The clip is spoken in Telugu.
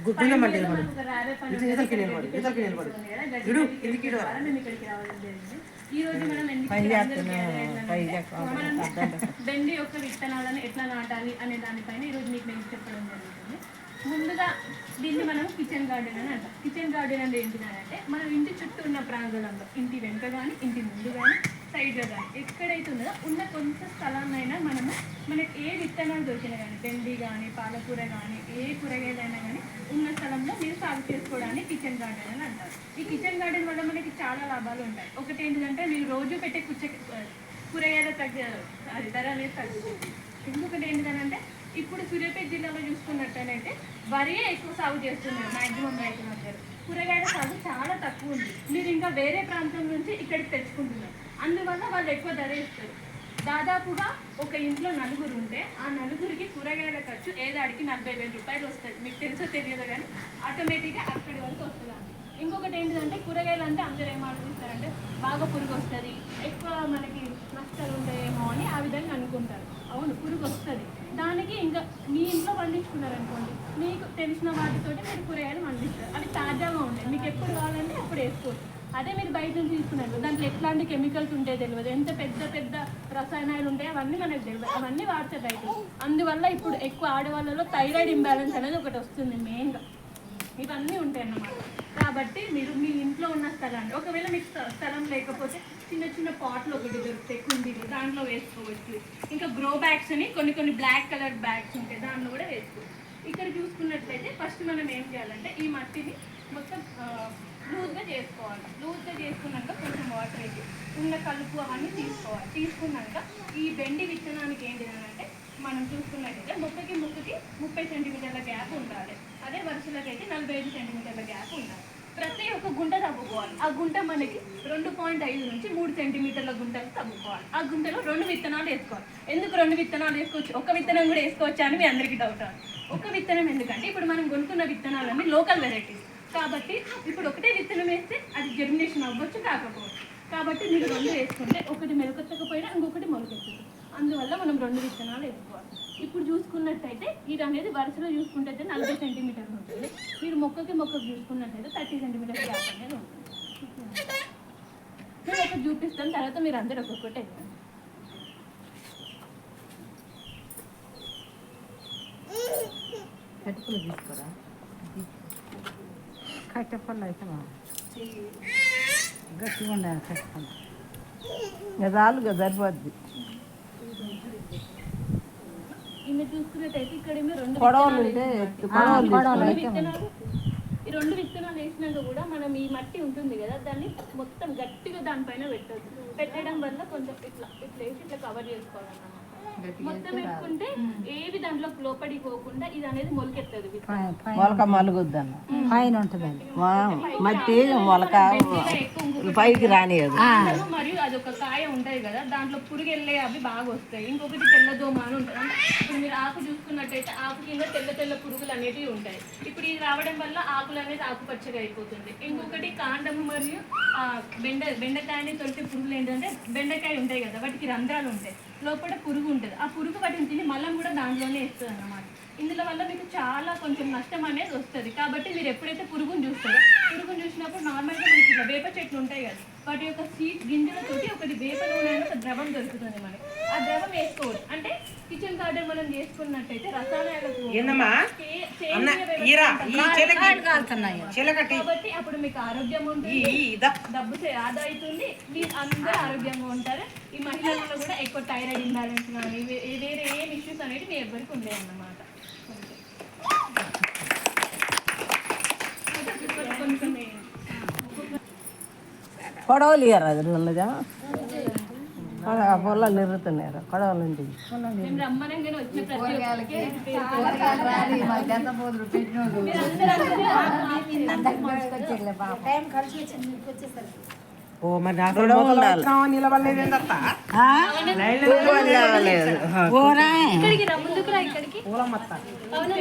గుడ్డుందమ్మంటే మేము ఇక్కడికి రావడం జరిగింది. ఈ రోజు మనం బెండి యొక్క విత్తనాలను ఎట్లా నాటాలి అనే దానిపైన ఈరోజు మీకు నేను చెప్పడం జరుగుతుంది. ముందుగా దీన్ని మనం కిచెన్ గార్డెన్ అని అంటాం. కిచెన్ గార్డెన్ అంటే ఏంటిదంటే మనం ఇంటి చుట్టూ ఉన్న ప్రాంగణంలో, ఇంటి వెనుక కానీ ఇంటి ముందు కానీ సైడ్లో కానీ ఎక్కడైతే ఉందో ఉన్న కొంత స్థలాన్నైనా మనకి ఏ విత్తనాలు దొరికినా కానీ బెండి కానీ పాలకూర కానీ ఏ కూరగాయలైనా కానీ ఉన్న స్థలంలో మీరు సాగు చేసుకోవడానికి కిచెన్ గార్డెన్ అని అంటారు. ఈ కిచెన్ గార్డెన్ వల్ల మనకి చాలా లాభాలు ఉంటాయి. ఒకటి ఏంటంటే మీరు రోజు పెట్టే కూరగాయల ధర అనేది తగ్గుతుంది. ఇంకొకటి ఏంటంటే ఇప్పుడు సూర్యాపేట జిల్లాలో చూసుకున్నట్టయితే వరియే ఎక్కువ సాగు చేస్తున్నారు మ్యాక్సిమం రైతులందరూ. కూరగాయల సాగు చాలా తక్కువ ఉంది. మీరు ఇంకా వేరే ప్రాంతం నుంచి ఇక్కడికి తెచ్చుకుంటున్నారు. అందువల్ల వాళ్ళు ఎక్కువ ధర ఇస్తారు. దాదాపుగా ఒక ఇంట్లో నలుగురు ఉంటే ఆ నలుగురికి కూరగాయల ఖర్చు ఏడాదికి 40,000 రూపాయలు వస్తుంది. మీకు తెలుసో తెలియదు కానీ ఆటోమేటిక్గా అక్కడి వరకు వస్తుంది. ఇంకొకటి ఏంటంటే కూరగాయలు అంటే అందరూ ఏం ఆలోచిస్తారంటే బాగా పురుగు వస్తుంది, ఎక్కువ మనకి నష్టాలు ఉంటాయేమో అని ఆ విధంగా అనుకుంటారు. అవును, పురుగు వస్తుంది. దానికి ఇంకా మీ ఇంట్లో పండించుకున్నారనుకోండి, మీకు తెలిసిన వాటితోటి మీరు కూరగాయలు పండిస్తారు. అవి తాజాగా ఉంటాయి. మీకు ఎప్పుడు కావాలంటే అప్పుడు వేసుకోవచ్చు. అదే మీరు బయట నుంచి తీసుకున్నారు, దాంట్లో ఎట్లాంటి కెమికల్స్ ఉంటాయో తెలియదు, ఎంత పెద్ద పెద్ద రసాయనాలు ఉంటాయో అవన్నీ మనకు తెలియదు. అవన్నీ వాడతారు రైతులు. అందువల్ల ఇప్పుడు ఎక్కువ ఆడవాళ్ళలో థైరాయిడ్ ఇంబ్యాలెన్స్ అనేది ఒకటి వస్తుంది మెయిన్గా. ఇవన్నీ ఉంటాయి అన్నమాట. కాబట్టి మీరు మీ ఇంట్లో ఉన్న స్థలాన్ని, ఒకవేళ మీకు స్థలం లేకపోతే చిన్న చిన్న పాట్లు ఒకటి దొరుకుతాయి కుండీలు, దాంట్లో వేసుకోవచ్చు. ఇంకా గ్రో బ్యాగ్స్ అని కొన్ని బ్లాక్ కలర్ బ్యాగ్స్ ఉంటాయి, దాంట్లో కూడా వేసుకోవచ్చు. ఇక్కడ చూసుకున్నట్లయితే ఫస్ట్ మనం ఏం చేయాలంటే ఈ మట్టిని మొత్తం లూజ్గా చేసుకోవాలి. లూజ్గా చేసుకున్నాక కొంచెం వాటర్ వేసి ఉన్న కలుపు అవన్నీ తీసుకోవాలి. తీసుకున్నాక ఈ బెండి విత్తనానికి ఏంటి అంటే మనం చూసుకున్నట్టయితే మొక్కకి 30 సెంటీమీటర్ల గ్యాప్ ఉండాలి. అదే వరుసలకైతే 45 సెంటీమీటర్ల గ్యాప్ ఉండాలి. ప్రతి ఒక్క గుంట తవ్వుకోవాలి. ఆ గుంట మనకి 2.5 నుంచి 3 సెంటీమీటర్ల గుంటలు తవ్వుకోవాలి. ఆ గుంటలో 2 విత్తనాలు వేసుకోవాలి. ఎందుకు 2 విత్తనాలు వేసుకోవచ్చు, ఒక విత్తనం కూడా వేసుకోవచ్చా అని మీ అందరికీ డౌట్ రాదు. ఒక విత్తనం ఎందుకంటే ఇప్పుడు మనం కొనుక్కున్న విత్తనాలన్నీ లోకల్ వెరైటీస్ కాబట్టి ఇప్పుడు ఒకటే విత్తనం వేస్తే అది జర్మినేషన్ అవ్వచ్చు, కాకపోవచ్చు. కాబట్టి మీరు 2 వేసుకుంటే ఒకటి మెలకెత్తకపోయినా ఇంకొకటి మొలకెత్తుంది. అందువల్ల మనం 2 విత్తనాలు వేసుకోవాలి. ఇప్పుడు చూసుకున్నట్టయితే ఇది అనేది వరుసలో చూసుకుంటే 40 సెంటీమీటర్లు ఉంటుంది. మీరు మొక్కకి చూసుకున్నట్టయితే 30 సెంటీమీటర్ గ్యాప్ అనేది ఉంటుంది. నేను ఒకటి చూపిస్తాను, తర్వాత మీరు అందరూ ఒక్కొక్కటి వేయండి. కట్టుకులు తీసుకోరా, కట్టపళ్ళు అయితే గట్టిగా ఉండాలి. కట్టపళ్ళు రాలుగా సరిపోద్ది. ఇన్ని చూసుకున్నట్టయితే ఇక్కడ ఈ 2 విత్తనాలు వేసినాక కూడా మనం ఈ మట్టి ఉంటుంది కదా, దాన్ని మొత్తం గట్టిగా దానిపైన పెట్టడం వల్ల కొంచెం ఇట్లా వేసి ఇట్లా కవర్ చేసుకోవాలన్నమాట. మొత్తం పెట్టుకుంటే ఏవి దాంట్లో లోపడిపోకుండా ఇది అనేది మొలకెత్తది. మొలక మలుగుద్దన్న పైన ఉంటుందండి మట్టి మొలక పైకి రానియదు. మరియు అదొక కాయ ఉంటాయి కదా, దాంట్లో పురుగు వెళ్ళే అవి బాగా వస్తాయి. ఇంకొకటి తెల్లదోమ అని ఉంటుంది. అంటే ఇప్పుడు మీరు ఆకు చూసుకున్నట్టయితే ఆకు కింద తెల్ల పురుగులు అనేటివి ఉంటాయి. ఇప్పుడు ఇది రావడం వల్ల ఆకులు అనేది ఆకుపచ్చగా అయిపోతుంది. ఇంకొకటి కాండము మరియు బెండకాయని తొలిచే పురుగులు ఏంటంటే బెండకాయ ఉంటాయి కదా, వాటికి రంధ్రాలు ఉంటాయి, లోపల పురుగు ఉంటుంది. ఆ పురుగు వాటిని తిని మళ్ళీ కూడా దాంట్లోనే వేస్తుంది అన్నమాట. ఇందులో వల్ల మీకు చాలా కొంచెం నష్టం అనేది వస్తుంది. కాబట్టి మీరు ఎప్పుడైతే పురుగును చూసినప్పుడు నార్మల్గా మనకి ఇలా వేప చెట్లు ఉంటాయి కదా, వాటి యొక్క సీడ్ గింజలతోటి ఒకటి వేప నూనె ఒక ద్రవం దొరుకుతుంది మనకి. ఆ ద్రవం వేసుకోవచ్చు. అంటే కిచెన్ గార్డెన్ మనం చేసుకున్నట్టయితే రసాయనాలకు కాబట్టి అప్పుడు మీకు ఆరోగ్యం ఉంటుంది, డబ్బు ఆదా అవుతుంది, మీరు అందరూ ఆరోగ్యంగా ఉంటారు. ఈ మహిళలలో కూడా ఎక్కువ థైరాయిడ్ ఇంబ్యాలెన్స్ కానీ వేరే ఏం ఇష్యూస్ అనేది మీ ఎవరికి ఉండేవి అన్నమాట. కొడవలు ఇయ్యారు, అది ఉన్నదా పొలాలు ఎరుగుతున్నారు కొడవలు ఉంది. ఓ మరి నిలబడలేదు.